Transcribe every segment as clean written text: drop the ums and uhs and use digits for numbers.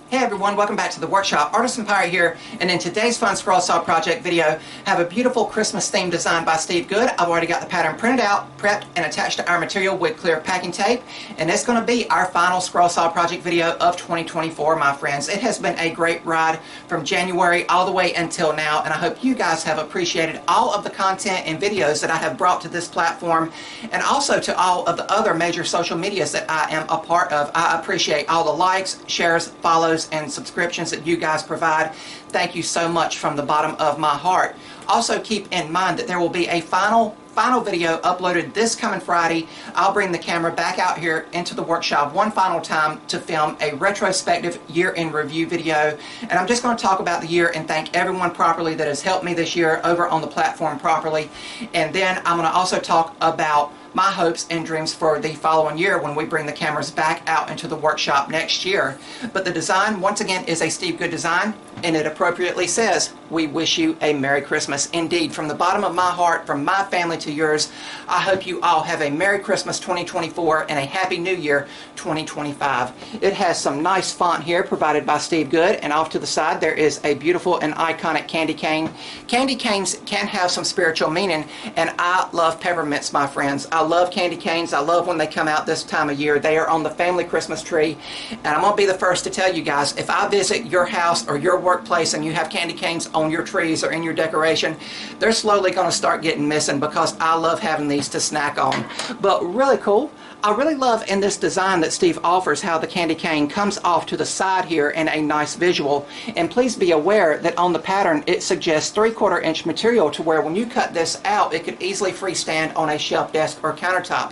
Hey everyone, welcome back to the workshop. Artisan Pirate here, and in today's fun scroll saw project video, I have a beautiful Christmas theme designed by Steve Good. I've already got the pattern printed out, prepped, and attached to our material with clear packing tape, and it's going to be our final scroll saw project video of 2024, my friends. It has been a great ride from January all the way until now, and I hope you guys have appreciated all of the content and videos that I have brought to this platform, and also to all of the other major social medias that I am a part of. I appreciate all the likes, shares, follows, and subscriptions that you guys provide. Thank you so much from the bottom of my heart. Also keep in mind that there will be a final video uploaded this coming Friday. I'll bring the camera back out here into the workshop one final time to film a retrospective year in review video, and I'm just going to talk about the year and thank everyone properly that has helped me this year over on the platform properly. And then I'm going to also talk about my hopes and dreams for the following year when we bring the cameras back out into the workshop next year. But the design, once again, is a Steve Good design, and it appropriately says, "We wish you a Merry Christmas." Indeed, from the bottom of my heart, from my family to yours, I hope you all have a Merry Christmas 2024 and a Happy New Year 2025. It has some nice font here provided by Steve Good, and off to the side there is a beautiful and iconic candy cane. Candy canes can have some spiritual meaning, and I love peppermints, my friends. I love candy canes. I love when they come out this time of year. They are on the family Christmas tree, and I'm going to be the first to tell you guys, if I visit your house or your workplace and you have candy canes on your trees or in your decoration, they're slowly going to start getting missing because I love having these to snack on. But really cool. I really love in this design that Steve offers how the candy cane comes off to the side here in a nice visual. And please be aware that on the pattern it suggests 3/4 inch material to where when you cut this out it could easily freestand on a shelf, desk, or countertop.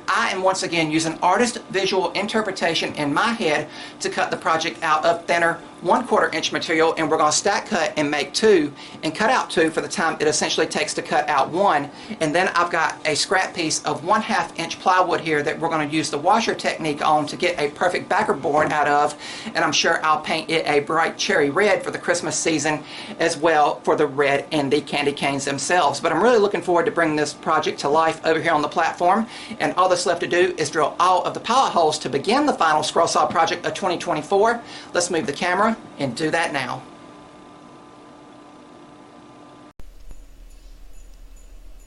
I am once again using artist visual interpretation in my head to cut the project out of thinner 1/4 inch material, and we're going to stack cut and make 2 and cut out 2 for the time it essentially takes to cut out 1. And then I've got a scrap piece of 1/2 inch plywood here that we're going to use the washer technique on to get a perfect backer board out of, and I'm sure I'll paint it a bright cherry red for the Christmas season as well for the red and the candy canes themselves. But I'm really looking forward to bringing this project to life over here on the platform, and all that's left to do is drill all of the pilot holes to begin the final scroll saw project of 2024. Let's move the camera and do that now.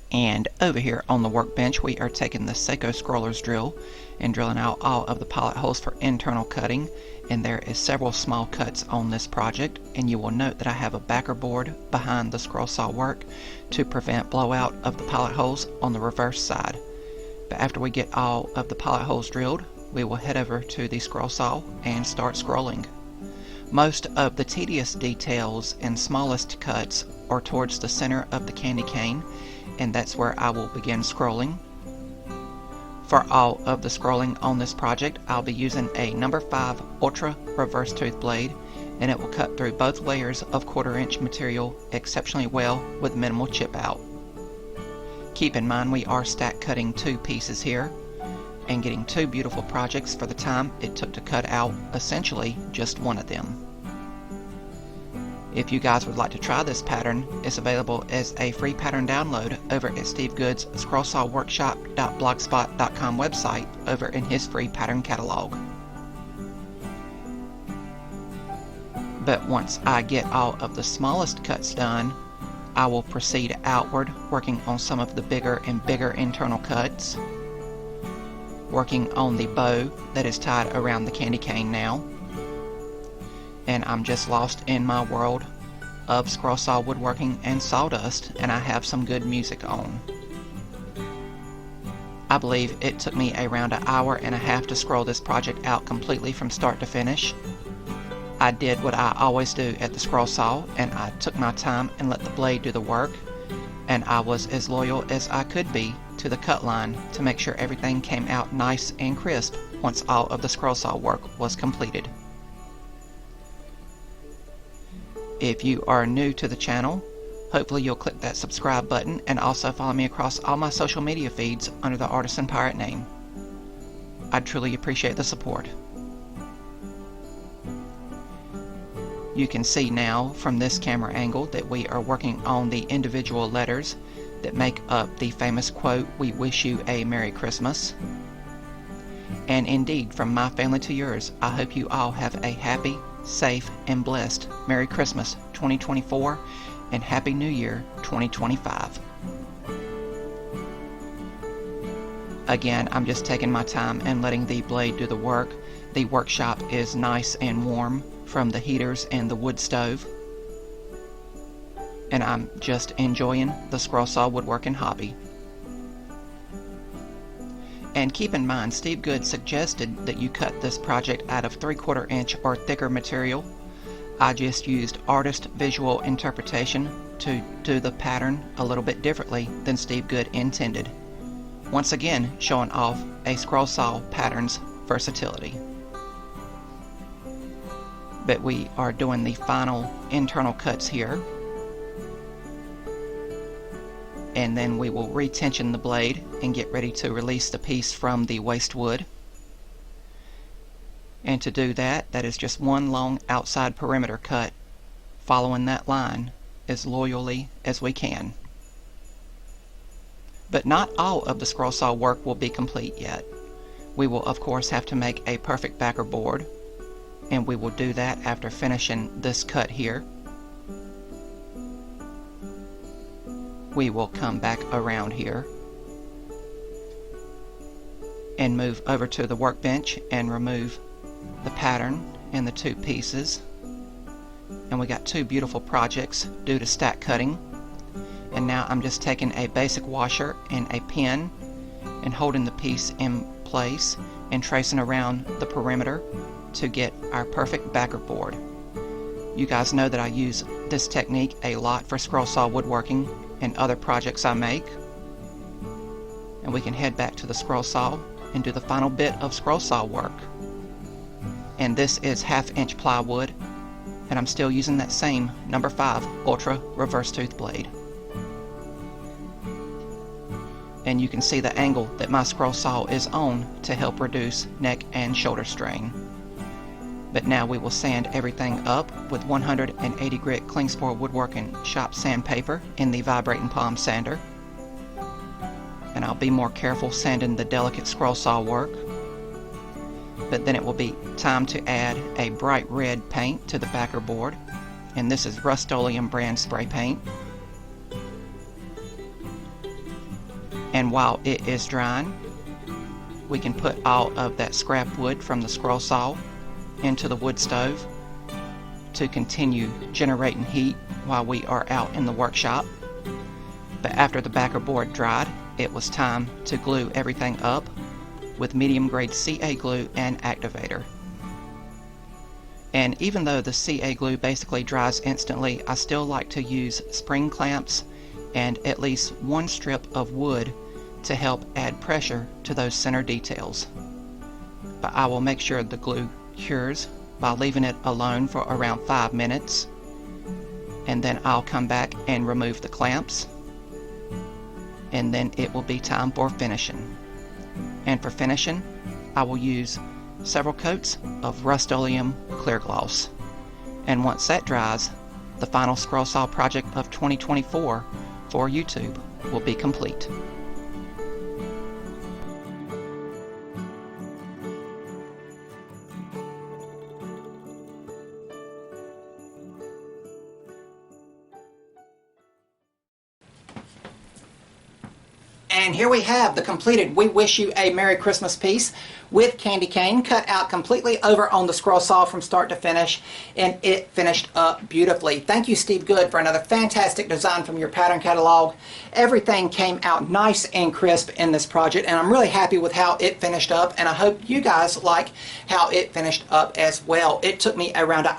And over here on the workbench we are taking the Seiko scroller's drill and drilling out all of the pilot holes for internal cutting, and there is several small cuts on this project, and you will note that I have a backer board behind the scroll saw work to prevent blowout of the pilot holes on the reverse side. But after we get all of the pilot holes drilled, we will head over to the scroll saw and start scrolling. Most of the tedious details and smallest cuts are towards the center of the candy cane, and that's where I will begin scrolling. For all of the scrolling on this project, I'll be using a number 5 Ultra reverse tooth blade, and it will cut through both layers of 1/4 inch material exceptionally well with minimal chip out. Keep in mind we are stack cutting 2 pieces here and getting 2 beautiful projects for the time it took to cut out essentially just one of them. If you guys would like to try this pattern, it's available as a free pattern download over at Steve Good's scrollsawworkshop.blogspot.com website over in his free pattern catalog. But once I get all of the smallest cuts done, I will proceed outward, working on some of the bigger and bigger internal cuts, working on the bow that is tied around the candy cane now, and I'm just lost in my world of scroll saw woodworking and sawdust, and I have some good music on. I believe it took me around an hour and a half to scroll this project out completely from start to finish. I did what I always do at the scroll saw, and I took my time and let the blade do the work, and I was as loyal as I could be to the cut line to make sure everything came out nice and crisp once all of the scroll saw work was completed. If you are new to the channel, hopefully you'll click that subscribe button and also follow me across all my social media feeds under the Artisan Pirate name. I'd truly appreciate the support. You can see now from this camera angle that we are working on the individual letters that make up the famous quote, "We wish you a Merry Christmas." And indeed, from my family to yours, I hope you all have a happy safe, and blessed Merry Christmas 2024 and Happy New Year 2025. Again, I'm just taking my time and letting the blade do the work. The workshop is nice and warm from the heaters and the wood stove, and I'm just enjoying the scroll saw woodworking hobby. And keep in mind, Steve Good suggested that you cut this project out of 3/4 inch or thicker material. I just used artist visual interpretation to do the pattern a little bit differently than Steve Good intended. Once again, showing off a scroll saw pattern's versatility. But we are doing the final internal cuts here. And then we will retension the blade and get ready to release the piece from the waste wood. And to do that, that is just one long outside perimeter cut, following that line as loyally as we can. But not all of the scroll saw work will be complete yet. We will of course have to make a perfect backer board, and we will do that after finishing this cut here. We will come back around here and move over to the workbench and remove the pattern and the two pieces. And we got two beautiful projects due to stack cutting. And now I'm just taking a basic washer and a pen and holding the piece in place and tracing around the perimeter to get our perfect backer board. You guys know that I use this technique a lot for scroll saw woodworking and other projects I make. And we can head back to the scroll saw and do the final bit of scroll saw work. And this is 1/2 inch plywood, and I'm still using that same number 5 Ultra reverse tooth blade. And you can see the angle that my scroll saw is on to help reduce neck and shoulder strain. But now we will sand everything up with 180 grit Klingspor Woodworking Shop sandpaper in the vibrating palm sander. And I'll be more careful sanding the delicate scroll saw work. But then it will be time to add a bright red paint to the backer board, and this is Rust-Oleum brand spray paint. And while it is drying, we can put all of that scrap wood from the scroll saw into the wood stove to continue generating heat while we are out in the workshop. But after the backer board dried, it was time to glue everything up with medium grade CA glue and activator. And even though the CA glue basically dries instantly, I still like to use spring clamps and at least one strip of wood to help add pressure to those center details. But I will make sure the glue cures by leaving it alone for around 5 minutes, and then I'll come back and remove the clamps, and then it will be time for finishing. And for finishing, I will use several coats of Rust-Oleum clear gloss. And once that dries, the final scroll saw project of 2024 for YouTube will be complete. And here we have the completed We Wish You a Merry Christmas piece with candy cane cut out completely over on the scroll saw from start to finish, and it finished up beautifully. Thank you, Steve Good, for another fantastic design from your pattern catalog. Everything came out nice and crisp in this project, and I'm really happy with how it finished up, and I hope you guys like how it finished up as well. It took me around 1.5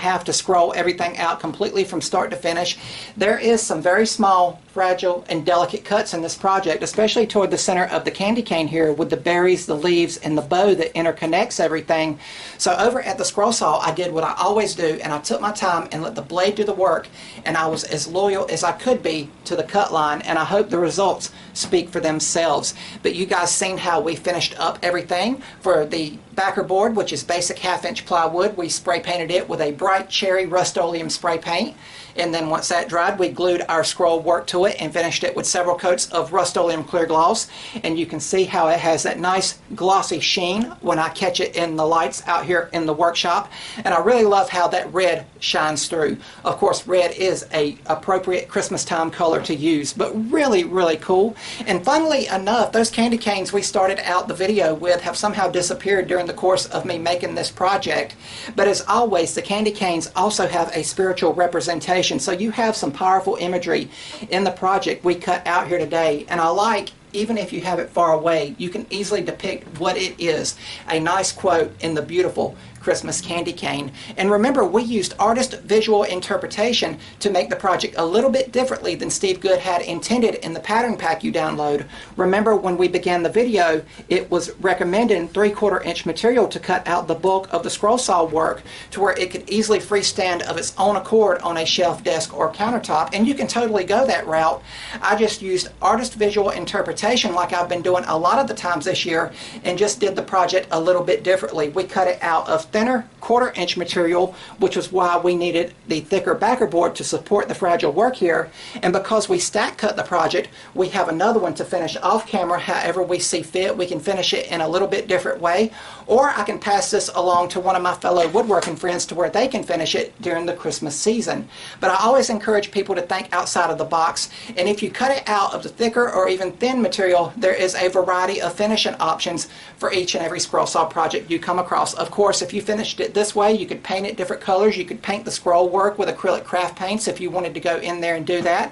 hours to scroll everything out completely from start to finish. There is some very small, fragile, and delicate cuts in this project, especially toward the center of the candy cane here with the berries, the leaves, and the bow that interconnects everything. So over at the scroll saw, I did what I always do, and I took my time and let the blade do the work, and I was as loyal as I could be to the cut line, and I hope the results speak for themselves. But you guys seen how we finished up everything for the backer board, which is basic 1/2-inch plywood. We spray painted it with a bright cherry Rust-Oleum spray paint. And then once that dried, we glued our scroll work to it and finished it with several coats of Rust-Oleum clear gloss. And you can see how it has that nice glossy sheen when I catch it in the lights out here in the workshop. And I really love how that red shines through. Of course, red is a appropriate Christmas time color to use, but really, really cool. And funnily enough, those candy canes we started out the video with have somehow disappeared during the course of me making this project. But as always, the candy canes also have a spiritual representation. So you have some powerful imagery in the project we cut out here today. And I like, even if you have it far away, you can easily depict what it is. A nice quote in the beautiful Christmas candy cane. And remember, we used artist visual interpretation to make the project a little bit differently than Steve Good had intended in the pattern pack you download. Remember, when we began the video, it was recommended 3/4-inch material to cut out the bulk of the scroll saw work to where it could easily freestand of its own accord on a shelf, desk, or countertop. And you can totally go that route. I just used artist visual interpretation like I've been doing a lot of the times this year and just did the project a little bit differently. We cut it out of thinner 1/4-inch material, which was why we needed the thicker backer board to support the fragile work here. And because we stack cut the project, we have another one to finish off camera however we see fit. We can finish it in a little bit different way, or I can pass this along to one of my fellow woodworking friends to where they can finish it during the Christmas season. But I always encourage people to think outside of the box, and if you cut it out of the thicker or even thin material, there is a variety of finishing options for each and every scroll saw project you come across. Of course, if you finished it this way, you could paint it different colors. You could paint the scroll work with acrylic craft paints if you wanted to go in there and do that.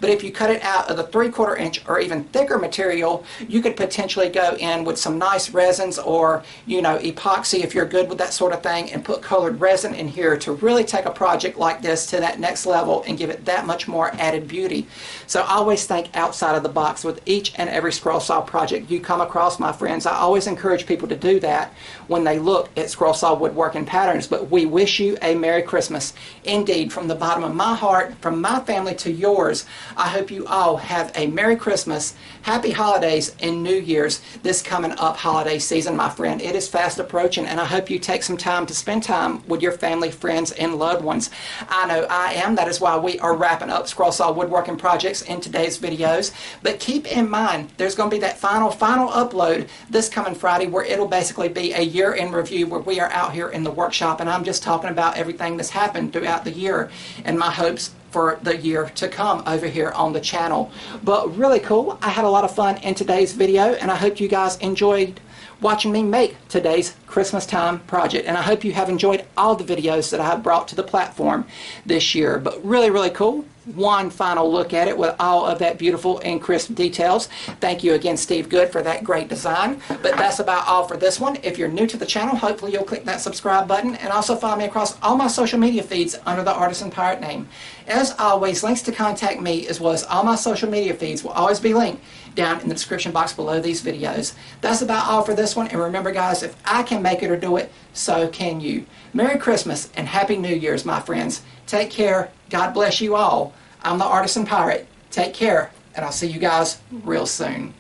But if you cut it out of the 3/4-inch or even thicker material, you could potentially go in with some nice resins or, you know, epoxy if you're good with that sort of thing, and put colored resin in here to really take a project like this to that next level and give it that much more added beauty. So always think outside of the box with each and every scroll saw project you come across, my friends. I always encourage people to do that when they look at scroll saw woodworking patterns. But we wish you a Merry Christmas. Indeed, from the bottom of my heart, from my family to yours, I hope you all have a Merry Christmas, Happy Holidays, and New Year's this coming up holiday season, my friend. It is fast approaching, and I hope you take some time to spend time with your family, friends, and loved ones. I know I am. That is why we are wrapping up scroll saw woodworking projects in today's videos. But keep in mind, there's going to be that final upload this coming Friday where it'll basically be a year in review where we are out here in the workshop, and I'm just talking about everything that's happened throughout the year and my hopes for the year to come over here on the channel. But really cool. I had a lot of fun in today's video, and I hope you guys enjoyed watching me make today's Christmas time project. And I hope you have enjoyed all the videos that I have brought to the platform this year. But really, really cool. One final look at it with all of that beautiful and crisp details. Thank you again, Steve Good, for that great design. But that's about all for this one. If you're new to the channel, hopefully you'll click that subscribe button, and also follow me across all my social media feeds under the Artisan Pirate name. As always, links to contact me as well as all my social media feeds will always be linked down in the description box below these videos. That's about all for this one, and remember guys, if I can make it or do it, so can you. Merry Christmas and Happy New Year's, my friends. Take care. God bless you all. I'm the Artisan Pirate. Take care, and I'll see you guys real soon.